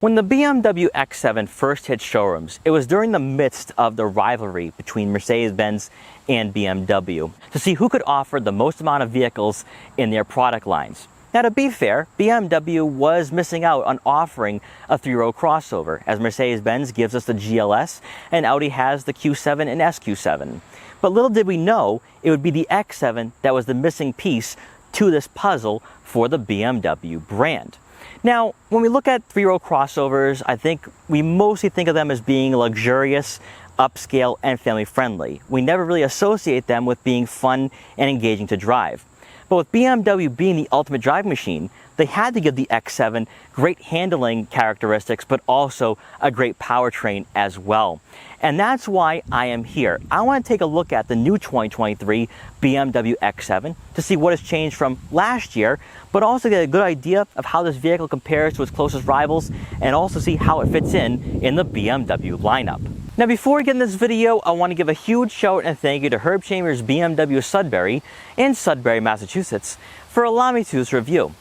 When the BMW X7 first hit showrooms, it was during the midst of the rivalry between Mercedes-Benz and BMW to see who could offer the most amount of vehicles in their product lines. Now, to be fair, BMW was missing out on offering a three-row crossover, as Mercedes-Benz gives us the GLS and Audi has the Q7 and SQ7. But little did we know it would be the X7 that was the missing piece to this puzzle for the BMW brand. Now, when we look at three-row crossovers, I think we mostly think of them as being luxurious, upscale, and family-friendly. We never really associate them with being fun and engaging to drive. But with BMW being the ultimate driving machine, they had to give the X7 great handling characteristics, but also a great powertrain as well. And that's why I am here. I want to take a look at the new 2023 BMW X7 to see what has changed from last year, but also get a good idea of how this vehicle compares to its closest rivals, and also see how it fits in the BMW lineup. Now, before we get in this video, I want to give a huge shout and thank you to Herb Chambers BMW Sudbury in Sudbury, Massachusetts for allowing me to do this review.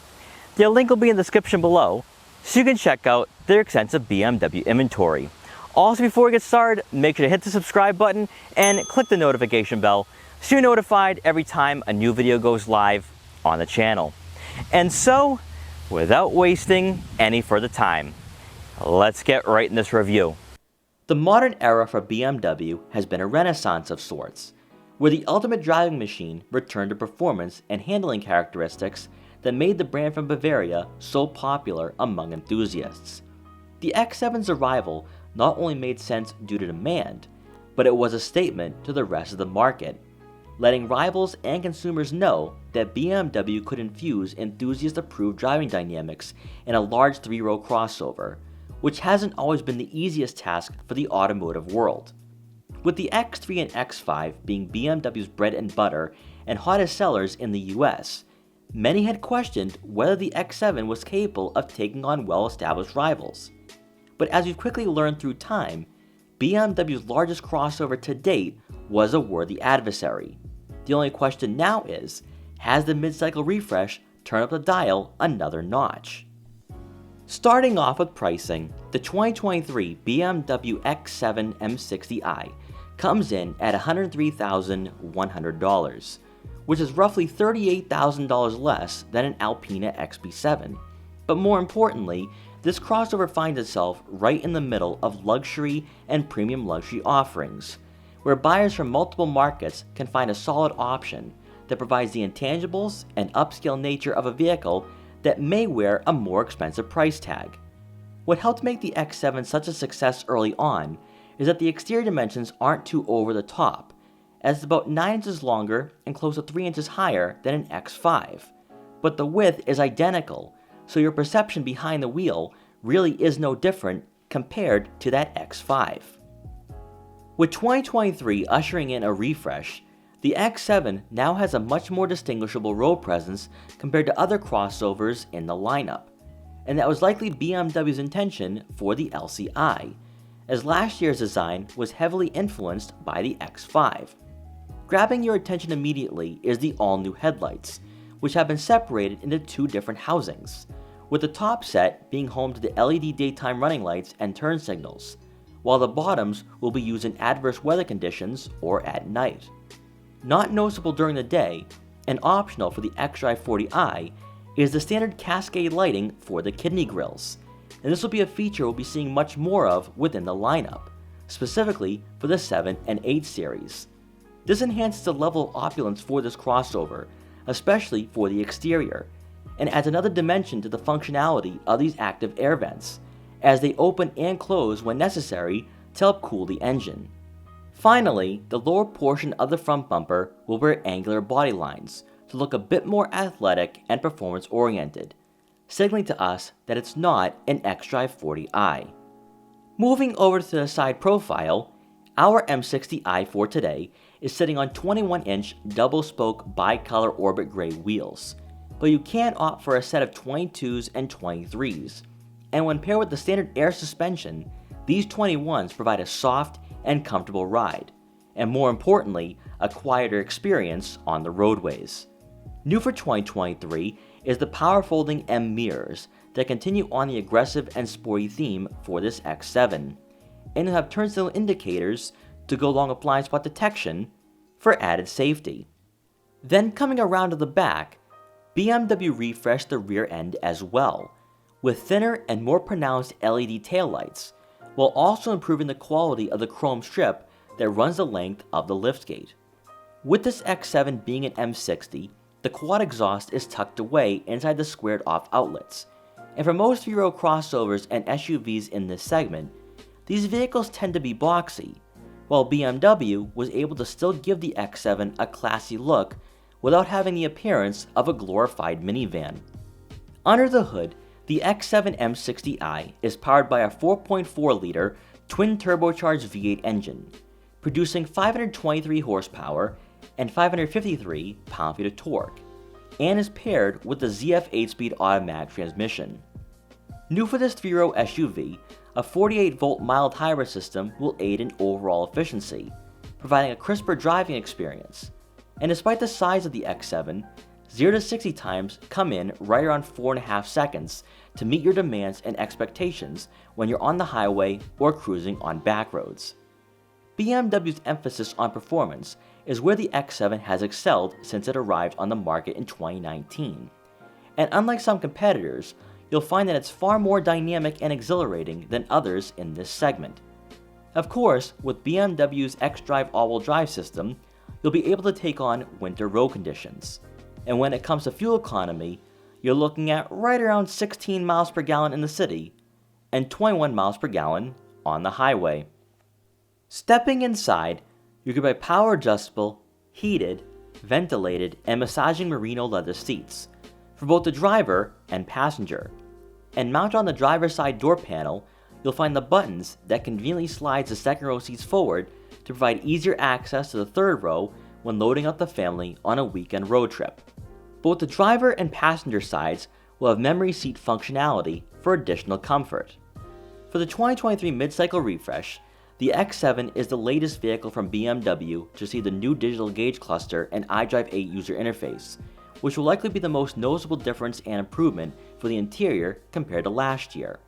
Their link will be in the description below, so you can check out their extensive BMW inventory. Also, before we get started, make sure to hit the subscribe button and click the notification bell so you're notified every time a new video goes live on the channel. And so, without wasting any further time, let's get right in this review. The modern era for BMW has been a renaissance of sorts, where the ultimate driving machine returned to performance and handling characteristics that made the brand from Bavaria so popular among enthusiasts. The X7's arrival not only made sense due to demand, but it was a statement to the rest of the market, letting rivals and consumers know that BMW could infuse enthusiast-approved driving dynamics in a large three-row crossover, which hasn't always been the easiest task for the automotive world. With the X3 and X5 being BMW's bread and butter and hottest sellers in the US, many had questioned whether the X7 was capable of taking on well-established rivals. But as we've quickly learned through time, BMW's largest crossover to date was a worthy adversary. The only question now is, has the mid-cycle refresh turned up the dial another notch? Starting off with pricing, the 2023 BMW X7 M60i comes in at $103,100, which is roughly $38,000 less than an Alpina XB7. But more importantly, this crossover finds itself right in the middle of luxury and premium luxury offerings, where buyers from multiple markets can find a solid option that provides the intangibles and upscale nature of a vehicle that may wear a more expensive price tag. What helped make the X7 such a success early on is that the exterior dimensions aren't too over the top, as it's about 9 inches longer and close to 3 inches higher than an X5. But the width is identical, so your perception behind the wheel really is no different compared to that X5. With 2023 ushering in a refresh, the X7 now has a much more distinguishable road presence compared to other crossovers in the lineup, and that was likely BMW's intention for the LCI, as last year's design was heavily influenced by the X5. Grabbing your attention immediately is the all-new headlights, which have been separated into two different housings, with the top set being home to the LED daytime running lights and turn signals, while the bottoms will be used in adverse weather conditions or at night. Not noticeable during the day, and optional for the xDrive 40i, is the standard cascade lighting for the kidney grills, and this will be a feature we'll be seeing much more of within the lineup, specifically for the 7 and 8 series. This enhances the level of opulence for this crossover, especially for the exterior, and adds another dimension to the functionality of these active air vents, as they open and close when necessary to help cool the engine. Finally, the lower portion of the front bumper will wear angular body lines to look a bit more athletic and performance-oriented, signaling to us that it's not an xDrive 40i. Moving over to the side profile, our M60i for today is sitting on 21-inch double-spoke bicolor orbit gray wheels, but you can opt for a set of 22s and 23s, and when paired with the standard air suspension, these 21s provide a soft and comfortable ride, and more importantly, a quieter experience on the roadways. New for 2023 is the power folding M mirrors that continue on the aggressive and sporty theme for this X7, and you'll have turn signal indicators to go along with blind spot detection for added safety. Then coming around to the back, BMW refreshed the rear end as well, with thinner and more pronounced LED taillights, while also improving the quality of the chrome strip that runs the length of the liftgate. With this X7 being an M60, the quad exhaust is tucked away inside the squared off outlets, and for most 3-row crossovers and SUVs in this segment, these vehicles tend to be boxy, while BMW was able to still give the X7 a classy look without having the appearance of a glorified minivan. Under the hood, the X7 M60i is powered by a 4.4-liter twin-turbocharged V8 engine, producing 523 horsepower and 553 pound-feet of torque, and is paired with the ZF 8-speed automatic transmission. New for this 3-row SUV, a 48-volt mild hybrid system will aid in overall efficiency, providing a crisper driving experience. And despite the size of the X7, 0 to 60 times come in right around 4.5 seconds to meet your demands and expectations when you're on the highway or cruising on back roads. BMW's emphasis on performance is where the X7 has excelled since it arrived on the market in 2019. And unlike some competitors, you'll find that it's far more dynamic and exhilarating than others in this segment. Of course, with BMW's xDrive all-wheel drive system, you'll be able to take on winter road conditions. And when it comes to fuel economy, you're looking at right around 16 miles per gallon in the city and 21 miles per gallon on the highway. Stepping inside, you can buy power adjustable, heated, ventilated, and massaging merino leather seats for both the driver and passenger. And mounted on the driver's side door panel, you'll find the buttons that conveniently slides the second row seats forward to provide easier access to the third row when loading up the family on a weekend road trip. Both the driver and passenger sides will have memory seat functionality for additional comfort. For the 2023 mid-cycle refresh, the X7 is the latest vehicle from BMW to see the new digital gauge cluster and iDrive 8 user interface, which will likely be the most noticeable difference and improvement for the interior compared to last year.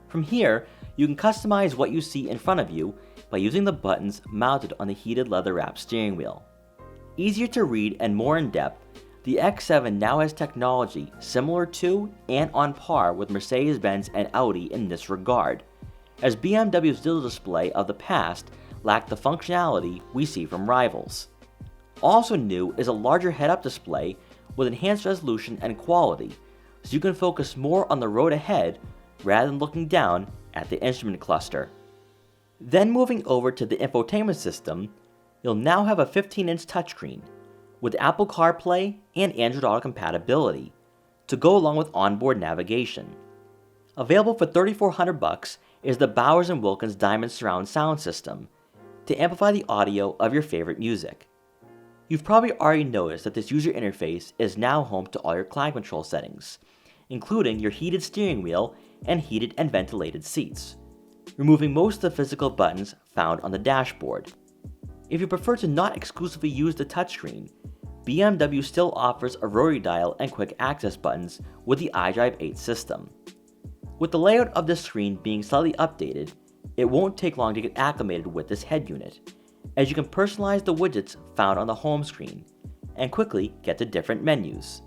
From here, you can customize what you see in front of you by using the buttons mounted on the heated leather-wrapped steering wheel. Easier to read and more in-depth, the X7 now has technology similar to and on par with Mercedes-Benz and Audi in this regard, as BMW's digital display of the past lacked the functionality we see from rivals. Also new is a larger head-up display with enhanced resolution and quality, so you can focus more on the road ahead rather than looking down at the instrument cluster. Then moving over to the infotainment system, you'll now have a 15-inch touchscreen with Apple CarPlay and Android Auto compatibility to go along with onboard navigation. Available for $3,400 is the Bowers & Wilkins Diamond Surround sound system to amplify the audio of your favorite music. You've probably already noticed that this user interface is now home to all your climate control settings, including your heated steering wheel and heated and ventilated seats, removing most of the physical buttons found on the dashboard. If you prefer to not exclusively use the touchscreen, BMW still offers a rotary dial and quick access buttons with the iDrive 8 system. With the layout of the screen being slightly updated, it won't take long to get acclimated with this head unit, as you can personalize the widgets found on the home screen and quickly get to different menus.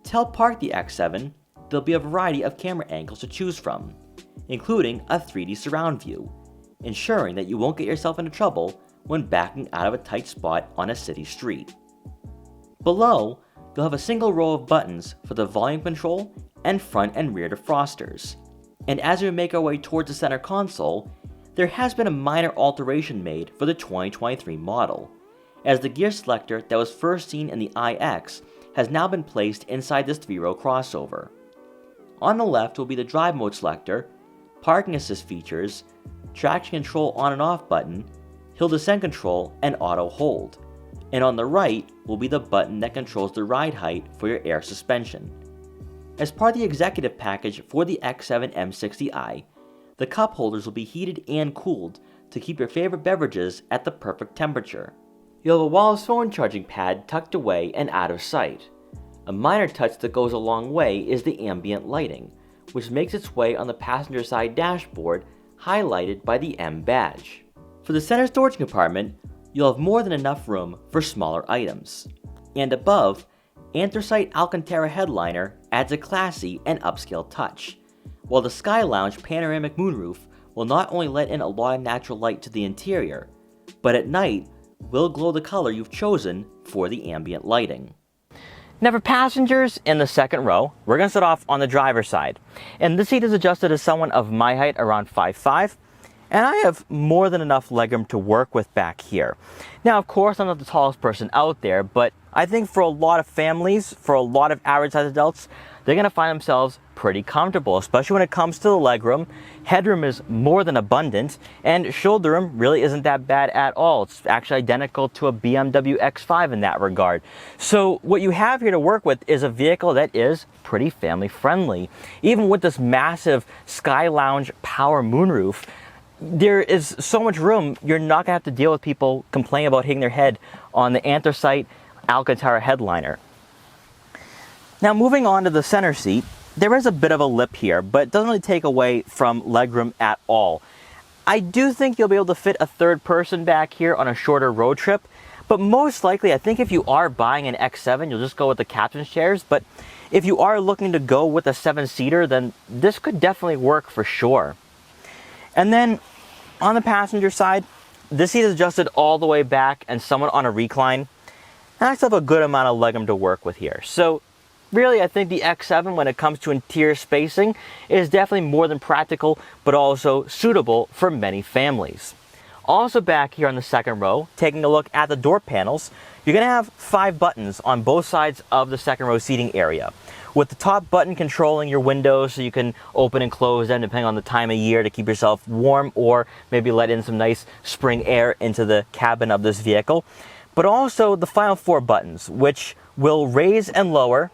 To help park the X7, there'll be a variety of camera angles to choose from, including a 3D surround view, ensuring that you won't get yourself into trouble when backing out of a tight spot on a city street. Below, you'll have a single row of buttons for the volume control and front and rear defrosters. And as we make our way towards the center console, there has been a minor alteration made for the 2023 model, as the gear selector that was first seen in the iX has now been placed inside this 3-row crossover. On the left will be the drive mode selector, parking assist features, traction control on and off button, hill descent control, and auto hold. And on the right will be the button that controls the ride height for your air suspension. As part of the executive package for the X7 M60i, the cup holders will be heated and cooled to keep your favorite beverages at the perfect temperature. You'll have a wireless phone charging pad tucked away and out of sight. A minor touch that goes a long way is the ambient lighting, which makes its way on the passenger side dashboard, highlighted by the M badge. For the center storage compartment, you'll have more than enough room for smaller items. And above, anthracite Alcantara headliner adds a classy and upscale touch, while the Sky Lounge panoramic moonroof will not only let in a lot of natural light to the interior, but at night will glow the color you've chosen for the ambient lighting. Now for passengers in the second row, we're going to start off on the driver's side. And this seat is adjusted as someone of my height, around 5'5", and I have more than enough legroom to work with back here. Now, of course, I'm not the tallest person out there, but I think for a lot of families, for a lot of average-sized adults, they're going to find themselves pretty comfortable, especially when it comes to the legroom. Headroom is more than abundant, and shoulder room really isn't that bad at all. It's actually identical to a BMW X5 in that regard. So what you have here to work with is a vehicle that is pretty family friendly. Even with this massive Sky Lounge power moonroof, there is so much room, you're not going to have to deal with people complaining about hitting their head on the anthracite Alcantara headliner. Now moving on to the center seat, there is a bit of a lip here, but it doesn't really take away from legroom at all. I do think you'll be able to fit a third person back here on a shorter road trip, but most likely I think if you are buying an X7, you'll just go with the captain's chairs. But if you are looking to go with a 7-seater, then this could definitely work for sure. And then on the passenger side, this seat is adjusted all the way back and somewhat on a recline. And I still have a good amount of legroom to work with here. So really, I think the X7, when it comes to interior spacing, is definitely more than practical, but also suitable for many families. Also back here on the second row, taking a look at the door panels, you're going to have 5 buttons on both sides of the second row seating area, with the top button controlling your windows so you can open and close them depending on the time of year to keep yourself warm, or maybe let in some nice spring air into the cabin of this vehicle. But also the final 4 buttons, which will raise and lower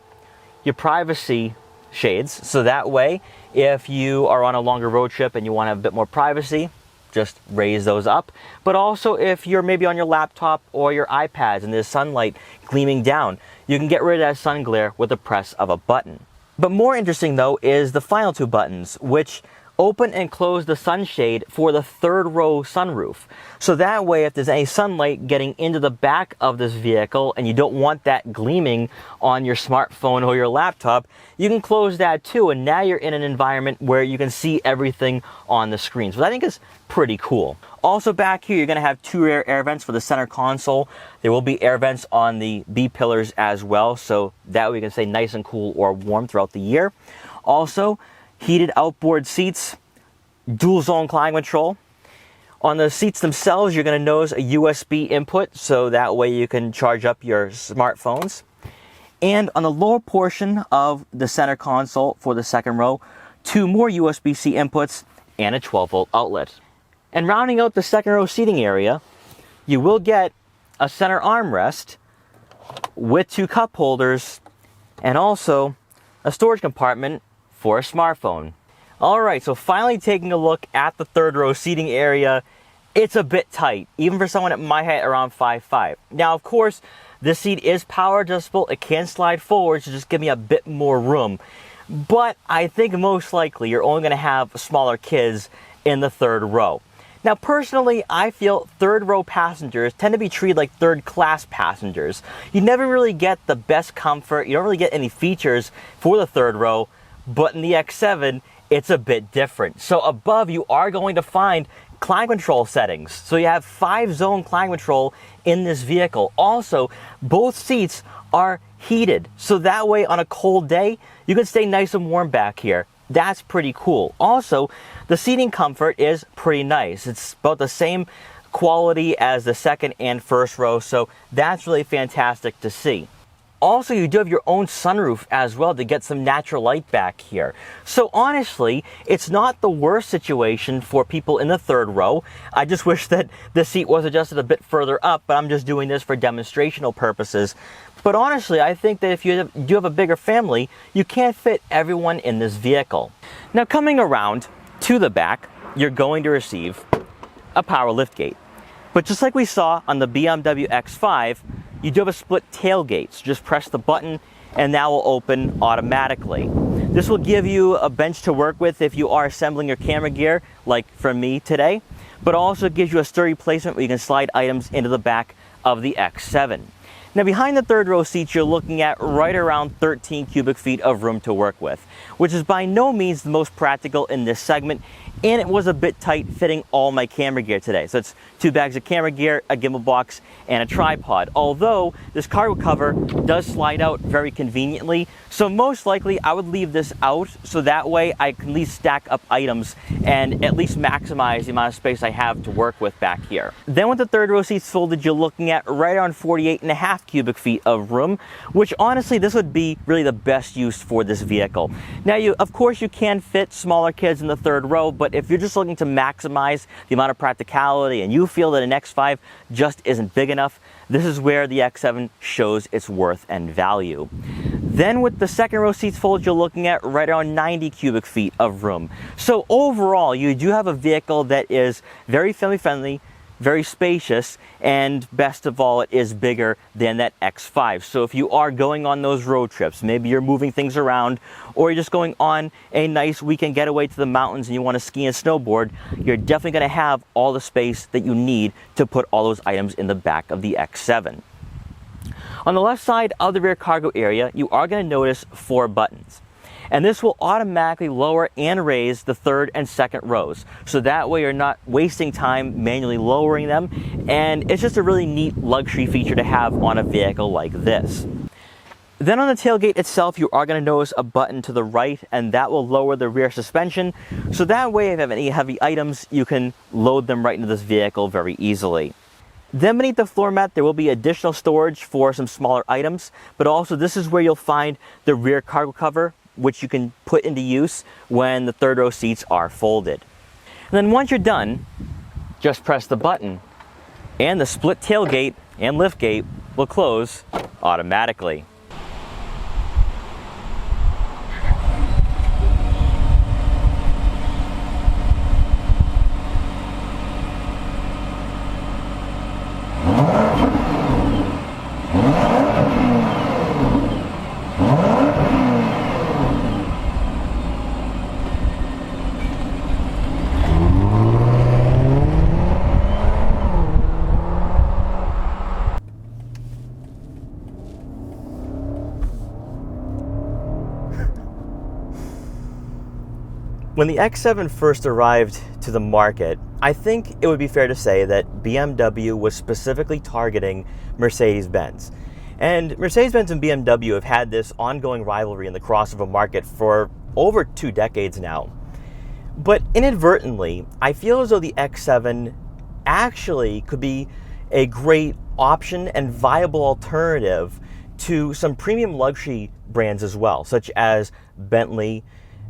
your privacy shades. So that way, if you are on a longer road trip and you want to have a bit more privacy, just raise those up. But also if you're maybe on your laptop or your iPads and there's sunlight gleaming down, you can get rid of that sun glare with the press of a button. But more interesting though is the final 2 buttons, which open and close the sunshade for the third row sunroof. So that way, if there's any sunlight getting into the back of this vehicle and you don't want that gleaming on your smartphone or your laptop, you can close that too, and now you're in an environment where you can see everything on the screen. So I think is pretty cool. Also back here, you're going to have 2 rear air vents for the center console. There will be air vents on the B pillars as well, so that way you can stay nice and cool or warm throughout the year. Also, heated outboard seats, dual zone climate control. On the seats themselves, you're going to notice a USB input, so that way you can charge up your smartphones. And on the lower portion of the center console for the second row, 2 more USB-C inputs and a 12-volt outlet. And rounding out the second row seating area, you will get a center armrest with 2 cup holders and also a storage compartment for a smartphone. Alright, so finally taking a look at the third row seating area, it's a bit tight, even for someone at my height around 5'5". Now of course, this seat is power adjustable, it can slide forward to just give me a bit more room. But I think most likely you're only going to have smaller kids in the third row. Now personally, I feel third row passengers tend to be treated like third class passengers. You never really get the best comfort, you don't really get any features for the third row. But in the X7, it's a bit different. So above, you are going to find climate control settings. So you have 5-zone climate control in this vehicle. Also, both seats are heated. So that way, on a cold day, you can stay nice and warm back here. That's pretty cool. Also, the seating comfort is pretty nice. It's about the same quality as the second and first row. So that's really fantastic to see. Also, you do have your own sunroof as well to get some natural light back here. So honestly, it's not the worst situation for people in the third row. I just wish that the seat was adjusted a bit further up, but I'm just doing this for demonstrational purposes. But honestly, I think that if you do have a bigger family, you can't fit everyone in this vehicle. Now coming around to the back, you're going to receive a power liftgate. But just like we saw on the BMW X5, you do have a split tailgate, so just press the button and that will open automatically. This will give you a bench to work with if you are assembling your camera gear, like for me today, but also gives you a sturdy placement where you can slide items into the back of the X7. Now behind the third row seats, you're looking at right around 13 cubic feet of room to work with, which is by no means the most practical in this segment, and it was a bit tight fitting all my camera gear today. So it's 2 bags of camera gear, a gimbal box, and a tripod. Although this cargo cover does slide out very conveniently, so most likely I would leave this out so that way I can at least stack up items and at least maximize the amount of space I have to work with back here. Then with the third row seats folded, you're looking at right around 48.5 cubic feet of room, which honestly this would be really the best use for this vehicle. Now of course you can fit smaller kids in the third row, but if you're just looking to maximize the amount of practicality and you feel that an X5 just isn't big enough, this is where the X7 shows its worth and value. Then with the second row seats folded, you're looking at right around 90 cubic feet of room. So overall, you do have a vehicle that is very family friendly, very spacious, and best of all, it is bigger than that X5. So if you are going on those road trips, maybe you're moving things around, or you're just going on a nice weekend getaway to the mountains and you want to ski and snowboard, you're definitely going to have all the space that you need to put all those items in the back of the X7. On the left side of the rear cargo area, you are going to notice 4 buttons. And this will automatically lower and raise the third and second rows. So that way you're not wasting time manually lowering them. And it's just a really neat luxury feature to have on a vehicle like this. Then on the tailgate itself, you are going to notice a button to the right, and that will lower the rear suspension. So that way if you have any heavy items, you can load them right into this vehicle very easily. Then beneath the floor mat, there will be additional storage for some smaller items, but also this is where you'll find the rear cargo cover, which you can put into use when the third row seats are folded. And then once you're done, just press the button and the split tailgate and liftgate will close automatically. When the X7 first arrived to the market, I think it would be fair to say that BMW was specifically targeting Mercedes-Benz. And Mercedes-Benz and BMW have had this ongoing rivalry in the crossover market for over 2 decades now. But inadvertently, I feel as though the X7 actually could be a great option and viable alternative to some premium luxury brands as well, such as Bentley,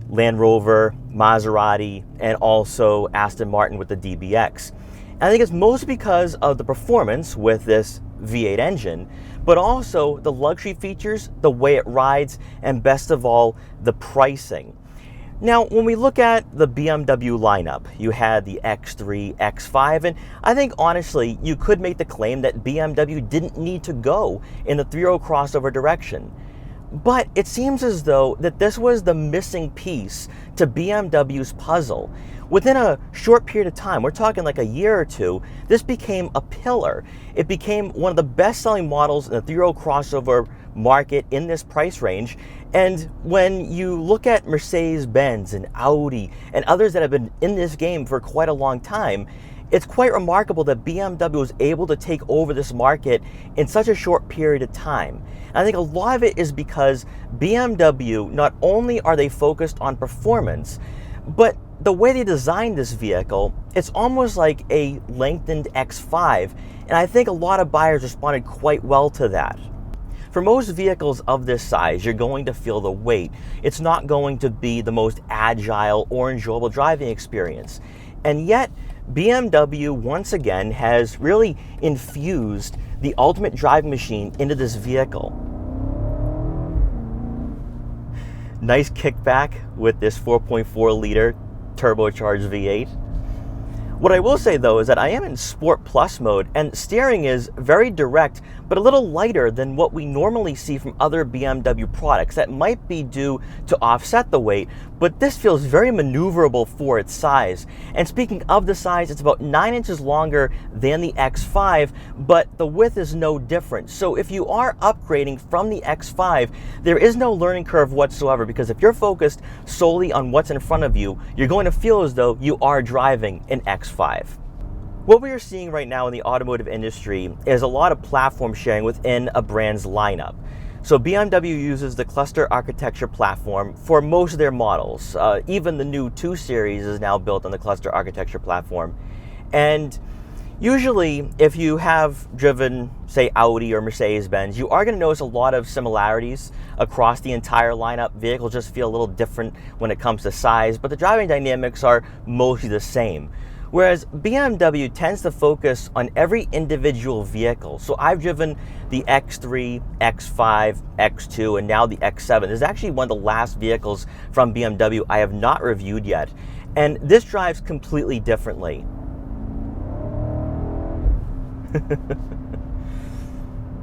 Land Rover, Maserati, and also Aston Martin with the DBX. And I think it's mostly because of the performance with this V8 engine, but also the luxury features, the way it rides, and best of all, the pricing. Now, when we look at the BMW lineup, you had the X3, X5, and I think honestly, you could make the claim that BMW didn't need to go in the 3-row crossover direction. But it seems as though that this was the missing piece to BMW's puzzle. Within a short period of time, we're talking like a year or two, this became a pillar. It became one of the best-selling models in the 3-row crossover market in this price range. And when you look at Mercedes-Benz and Audi and others that have been in this game for quite a long time, it's quite remarkable that BMW was able to take over this market in such a short period of time. And I think a lot of it is because BMW, not only are they focused on performance, but the way they designed this vehicle, it's almost like a lengthened X5. And I think a lot of buyers responded quite well to that. For most vehicles of this size, you're going to feel the weight. It's not going to be the most agile or enjoyable driving experience. And yet, BMW once again has really infused the ultimate driving machine into this vehicle. Nice kickback with this 4.4 liter turbocharged V8. What I will say though is that I am in Sport Plus mode, and steering is very direct, but a little lighter than what we normally see from other BMW products. That might be due to offset the weight, but this feels very maneuverable for its size. And speaking of the size, it's about 9 inches longer than the X5, but the width is no different. So if you are upgrading from the X5, there is no learning curve whatsoever, because if you're focused solely on what's in front of you, you're going to feel as though you are driving an X5. What we are seeing right now in the automotive industry is a lot of platform sharing within a brand's lineup. So BMW uses the cluster architecture platform for most of their models. Even the new 2 Series is now built on the cluster architecture platform. And usually, if you have driven, say, Audi or Mercedes-Benz, you are going to notice a lot of similarities across the entire lineup. Vehicles just feel a little different when it comes to size, but the driving dynamics are mostly the same. Whereas BMW tends to focus on every individual vehicle. So I've driven the X3, X5, X2, and now the X7. This is actually one of the last vehicles from BMW I have not reviewed yet. And this drives completely differently.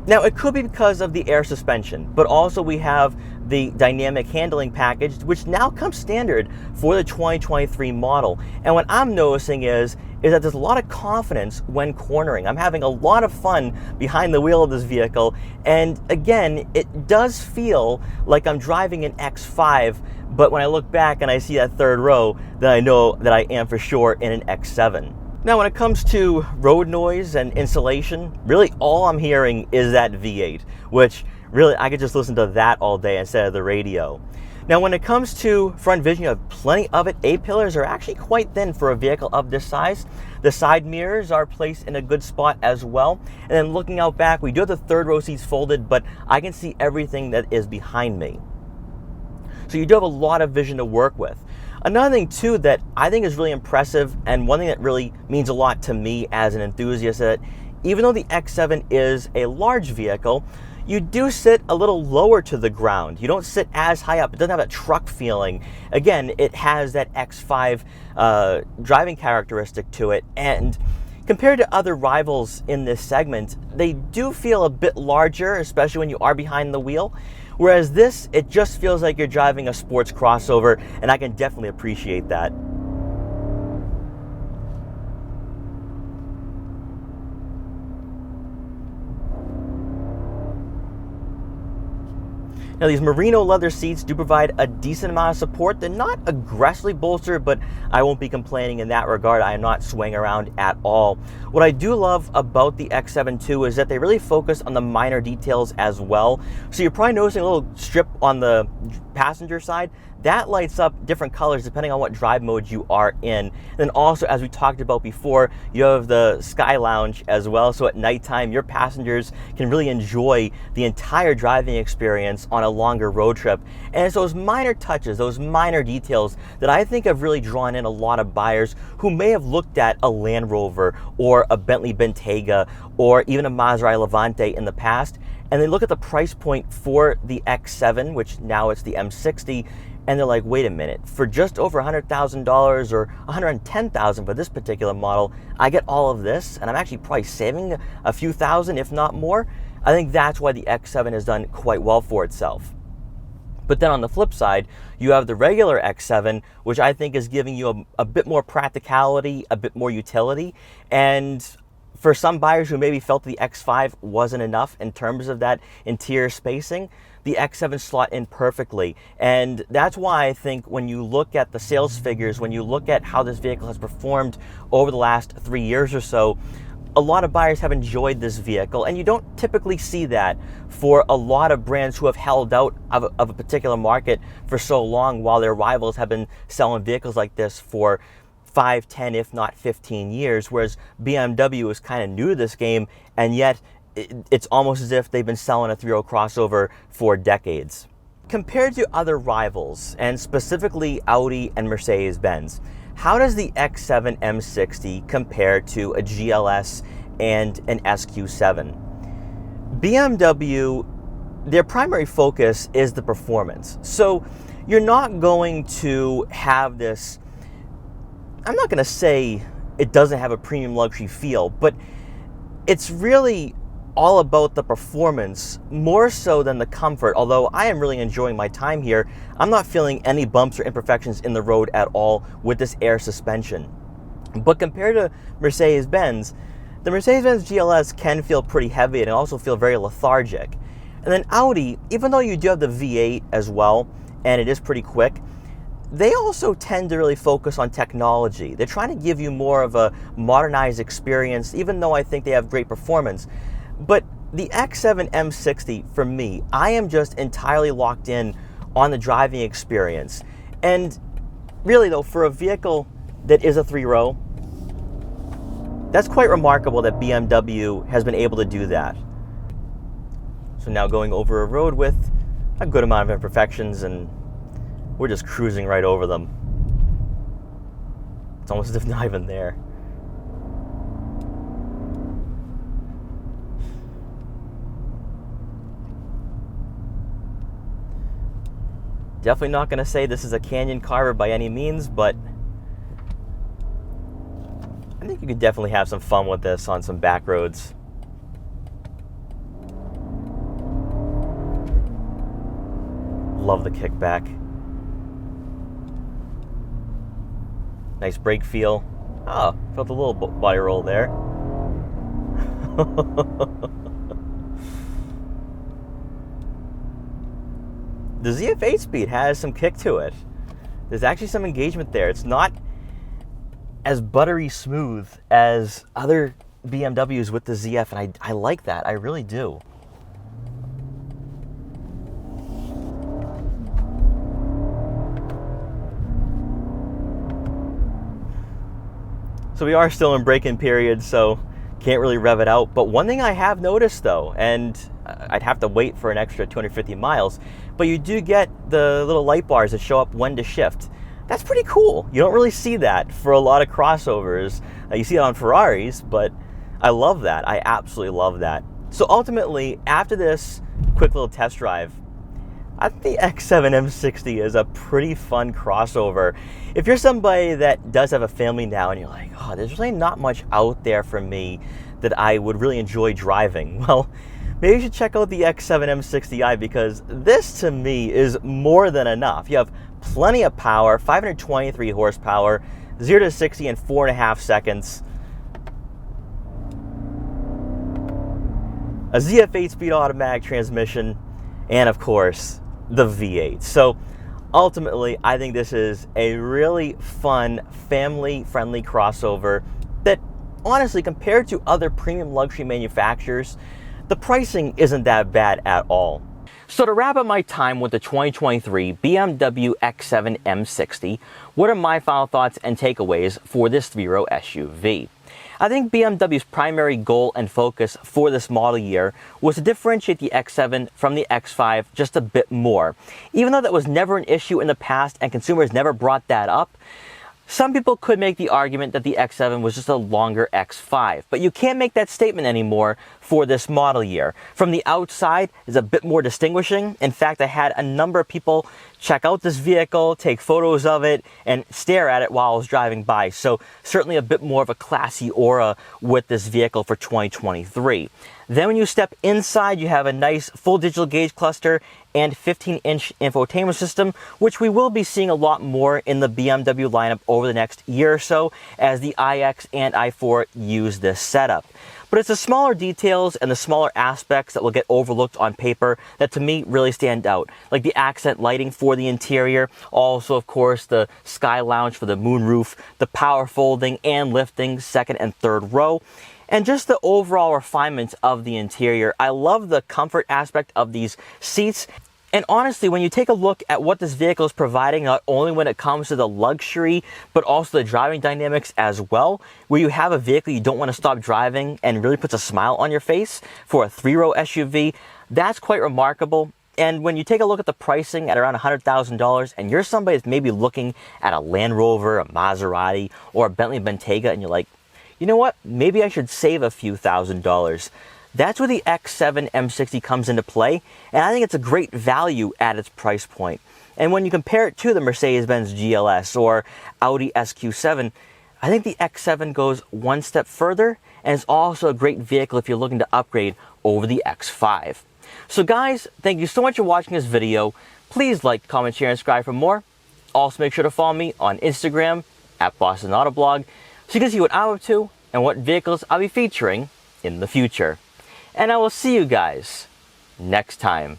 Now, it could be because of the air suspension, but also we have the dynamic handling package, which now comes standard for the 2023 model. And what I'm noticing is that there's a lot of confidence when cornering. I'm having a lot of fun behind the wheel of this vehicle. And again, it does feel like I'm driving an X5, but when I look back and I see that third row, then I know that I am for sure in an X7. Now, when it comes to road noise and insulation, really all I'm hearing is that V8, which really I could just listen to that all day instead of the radio. Now, when it comes to front vision, you have plenty of it. A-pillars are actually quite thin for a vehicle of this size. The side mirrors are placed in a good spot as well. And then looking out back, we do have the third row seats folded, but I can see everything that is behind me. So you do have a lot of vision to work with. Another thing too that I think is really impressive, and one thing that really means a lot to me as an enthusiast, that even though the X7 is a large vehicle, you do sit a little lower to the ground. You don't sit as high up. It doesn't have that truck feeling. Again, it has that X5 driving characteristic to it, and compared to other rivals in this segment, they do feel a bit larger, especially when you are behind the wheel. Whereas this, it just feels like you're driving a sports crossover, and I can definitely appreciate that. Now, these merino leather seats do provide a decent amount of support. They're not aggressively bolstered, but I won't be complaining in that regard. I am not swaying around at all. What I do love about the X7 too is that they really focus on the minor details as well. So you're probably noticing a little strip on the passenger side. That lights up different colors depending on what drive mode you are in. And then also, as we talked about before, you have the Sky Lounge as well. So at nighttime, your passengers can really enjoy the entire driving experience on a longer road trip. And it's those minor touches, those minor details that I think have really drawn in a lot of buyers who may have looked at a Land Rover or a Bentley Bentayga or even a Maserati Levante in the past, and they look at the price point for the X7, which now it's the M60, and they're like, wait a minute, for just over $100,000 or $110,000 for this particular model, I get all of this, and I'm actually probably saving a few thousand, if not more. I think that's why the X7 has done quite well for itself. But then on the flip side, you have the regular X7, which I think is giving you a bit more practicality, a bit more utility, and for some buyers who maybe felt the X5 wasn't enough in terms of that interior spacing, the X7 slot in perfectly. And that's why I think when you look at the sales figures, when you look at how this vehicle has performed over the last 3 years or so, a lot of buyers have enjoyed this vehicle, and you don't typically see that for a lot of brands who have held out of a particular market for so long, while their rivals have been selling vehicles like this for 5, 10, if not 15 years, whereas BMW is kind of new to this game, and yet it's almost as if they've been selling a 3.0 crossover for decades. Compared to other rivals, and specifically Audi and Mercedes-Benz, how does the X7 M60 compare to a GLS and an SQ7? BMW, their primary focus is the performance. So you're not going to have this, I'm not going to say it doesn't have a premium luxury feel, but it's really all about the performance more so than the comfort. Although I am really enjoying my time here, I'm not feeling any bumps or imperfections in the road at all with this air suspension. But compared to Mercedes-Benz, the Mercedes-Benz GLS can feel pretty heavy and also feel very lethargic. And then Audi, even though you do have the V8 as well, and it is pretty quick, they also tend to really focus on technology. They're trying to give you more of a modernized experience, even though I think they have great performance. But the X7 M60, for me, I am just entirely locked in on the driving experience. And really though, for a vehicle that is a 3-row, that's quite remarkable that BMW has been able to do that. So now going over a road with a good amount of imperfections, and we're just cruising right over them. It's almost as if not even there. Definitely not going to say this is a canyon carver by any means, but I think you could definitely have some fun with this on some back roads. Love the kickback. Nice brake feel. Oh, felt a little body roll there. The ZF 8-speed has some kick to it. There's actually some engagement there. It's not as buttery smooth as other BMWs with the ZF, and I like that. I really do. So we are still in break-in period, so can't really rev it out. But one thing I have noticed though, and I'd have to wait for an extra 250 miles, but you do get the little light bars that show up when to shift. That's pretty cool. You don't really see that for a lot of crossovers. You see it on Ferraris, but I love that. I absolutely love that. So ultimately, after this quick little test drive, I think the X7 M60 is a pretty fun crossover. If you're somebody that does have a family now and you're like, oh, there's really not much out there for me that I would really enjoy driving, well, maybe you should check out the X7 M60i, because this to me is more than enough. You have plenty of power, 523 horsepower, 0 to 60 in 4.5 seconds. A ZF 8-speed automatic transmission, and of course, the V8. So ultimately, I think this is a really fun, family-friendly crossover that honestly, compared to other premium luxury manufacturers, the pricing isn't that bad at all. So to wrap up my time with the 2023 BMW X7 M60, what are my final thoughts and takeaways for this 3-row SUV? I think BMW's primary goal and focus for this model year was to differentiate the X7 from the X5 just a bit more. Even though that was never an issue in the past and consumers never brought that up, some people could make the argument that the X7 was just a longer X5, but you can't make that statement anymore for this model year. From the outside is a bit more distinguishing. In fact, I had a number of people check out this vehicle, take photos of it, and stare at it while I was driving by. So certainly a bit more of a classy aura with this vehicle for 2023. Then when you step inside, you have a nice full digital gauge cluster and 15-inch infotainment system, which we will be seeing a lot more in the BMW lineup over the next year or so as the iX and i4 use this setup. But it's the smaller details and the smaller aspects that will get overlooked on paper that to me really stand out, like the accent lighting for the interior, also of course the sky lounge for the moonroof, the power folding and lifting second and third row, and just the overall refinement of the interior. I love the comfort aspect of these seats. And honestly, when you take a look at what this vehicle is providing, not only when it comes to the luxury, but also the driving dynamics as well, where you have a vehicle you don't want to stop driving and really puts a smile on your face for a 3-row SUV, that's quite remarkable. And when you take a look at the pricing at around $100,000, and you're somebody that's maybe looking at a Land Rover, a Maserati, or a Bentley Bentayga, and you're like, you know what, maybe I should save a few $1,000s. That's where the X7 M60 comes into play, and I think it's a great value at its price point. And when you compare it to the Mercedes-Benz GLS or Audi SQ7, I think the X7 goes one step further, and it's also a great vehicle if you're looking to upgrade over the X5. So guys, thank you so much for watching this video. Please like, comment, share, and subscribe for more. Also make sure to follow me on Instagram at Boston Autoblog so you can see what I'm up to and what vehicles I'll be featuring in the future. And I will see you guys next time.